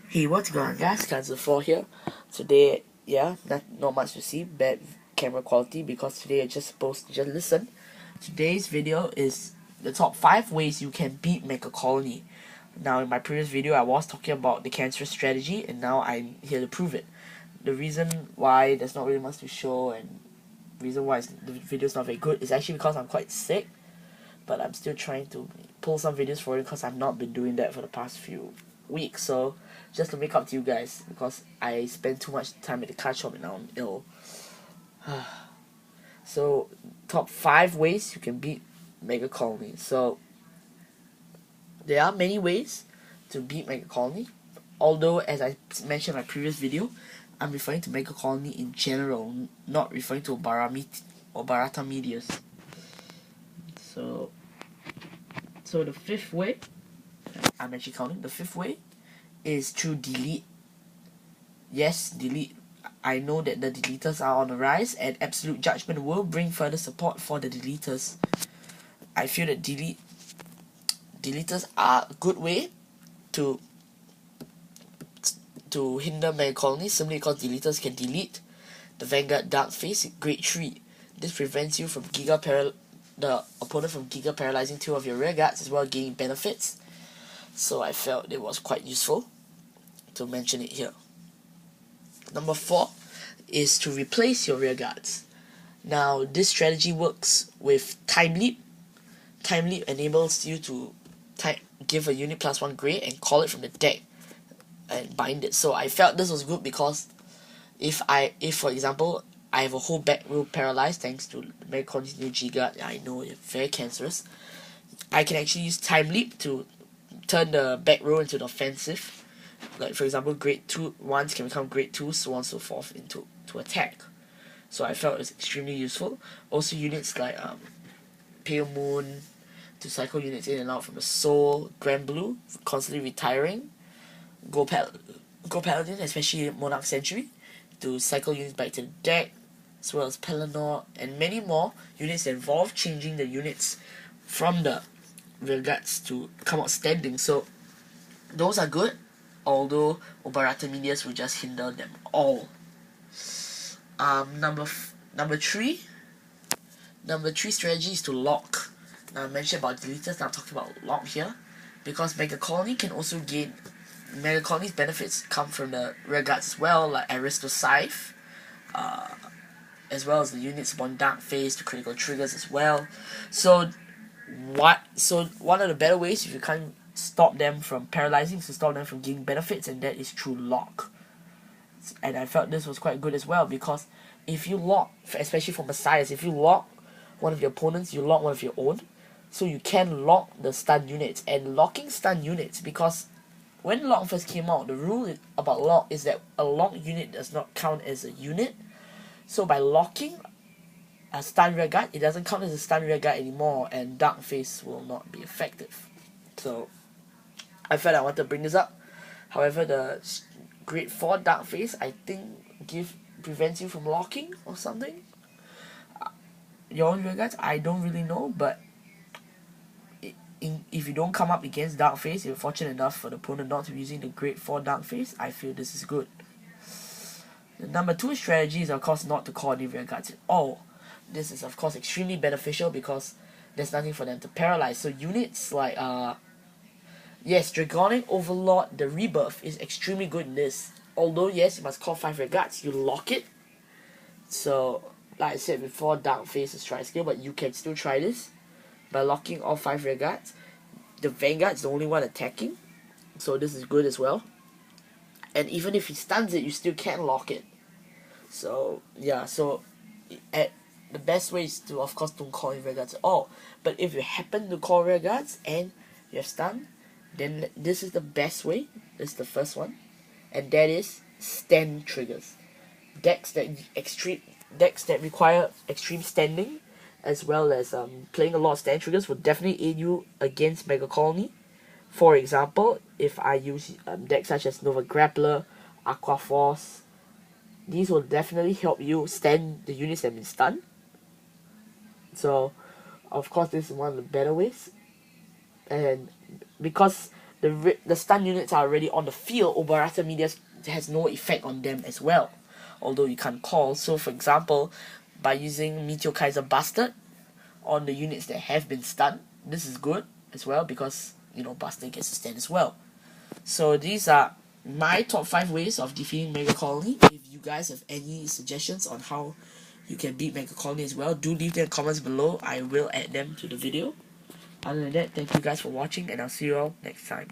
Hey, what's going on, guys? Cancer 4 here. Today, yeah, not much to see, bad camera quality because today I just supposed to just listen. Today's video is the top 5 ways you can beat megacolony. Now, in my previous video, I was talking about the cancer strategy, and now I'm here to prove it. The reason why there's not really much to show and reason why the video is not very good is actually because I'm quite sick, but I'm still trying to pull some videos for it because I've not been doing that for the past few weeks. So just to make up to you guys, because I spend too much time at the car shop and now I'm ill. So top 5 ways you can beat megacolony. So there are many ways to beat megacolony, although as I mentioned in my previous video, I'm referring to megacolony in general, not referring to Barata medias. So the 5th way, I'm actually counting, the 5th way is through delete. Yes, delete. I know that the deleters are on the rise, and absolute judgment will bring further support for the deleters. I feel that deleters are a good way to hinder megacolony, simply because deleters can delete the Vanguard Dark Phase Grade 3. This prevents you from the opponent from giga paralyzing 2 of your rear guards as well as gaining benefits. So I felt it was quite useful to mention it here. Number 4 is to replace your rear guards. Now this strategy works with Time Leap. Time Leap enables you to give a unit +1 grade and call it from the deck and bind it. So I felt this was good because if for example I have a whole back row paralyzed thanks to megacolony's new G-Guard, I know it's very cancerous, I can actually use Time Leap to turn the back row into the offensive. Like for example, grade 2 ones can become grade 2, so on and so forth, to attack. So I felt it was extremely useful. Also units like Pale Moon to cycle units in and out from the Soul, Grand Blue, constantly retiring, Go Paladin, especially Monarch Century, to cycle units back to the deck, as well as Pelennor, and many more units that involve changing the units from the rear guards to come out standing. So those are good, although Barata medias will just hinder them all. Number 3 strategy is to lock. Now I mentioned about deleters, now I'm talking about lock here, because megacolony can also gain. Megacolony's benefits come from the rear guards as well, like Aristo Scythe, as well as the units upon Dark Phase to critical triggers as well. So one of the better ways, if you can't stop them from paralyzing, is to stop them from gaining benefits, and that is through lock. And I felt this was quite good as well, because if you lock, especially for Messiahs, if you lock one of your opponents, you lock one of your own, so you can lock the stun units. And locking stun units, because when lock first came out, the rule about lock is that a lock unit does not count as a unit. So by locking a stun rear guard, it doesn't count as a stun rear guard anymore, and Dark Phase will not be effective. So I felt I wanted to bring this up. However, the grade 4 Dark Phase, I think, prevents you from locking or something. Your own rear guards, I don't really know, but if you don't come up against Dark Phase, you're fortunate enough for the opponent not to be using the grade 4 Dark Phase, I feel this is good. The number 2 strategy is of course not to call any rear guards at all. This is of course extremely beneficial because there's nothing for them to paralyze. So units like yes, Dragonic Overlord, the Rebirth, is extremely good in this. Although yes, you must call 5 rear guards, you lock it. So like I said before, Dark Phase is try skill, but you can still try this by locking all 5 rear guards. The Vanguard is the only one attacking, so this is good as well. And even if he stuns it, you still can lock it. So yeah, so the best way is to of course don't call rear guards at all. But if you happen to call rear guards and you have stun, then this is the best way. This is the first one, and that is stand triggers. Decks that require extreme standing, as well as playing a lot of stand triggers, will definitely aid you against megacolony. For example, if I use decks such as Nova Grappler, Aqua Force, these will definitely help you stand the units that have been stunned. So, of course, this is one of the better ways. And because the stun units are already on the field, Obarata Media has no effect on them as well, although you can't call. So for example, by using Meteor Kaiser Bastard on the units that have been stunned, this is good as well, because Bastard gets to stand as well. So these are my top 5 ways of defeating megacolony. If you guys have any suggestions on how you can beat megacolony as well, do leave them in the comments below. I will add them to the video. Other than that, thank you guys for watching, and I'll see you all next time.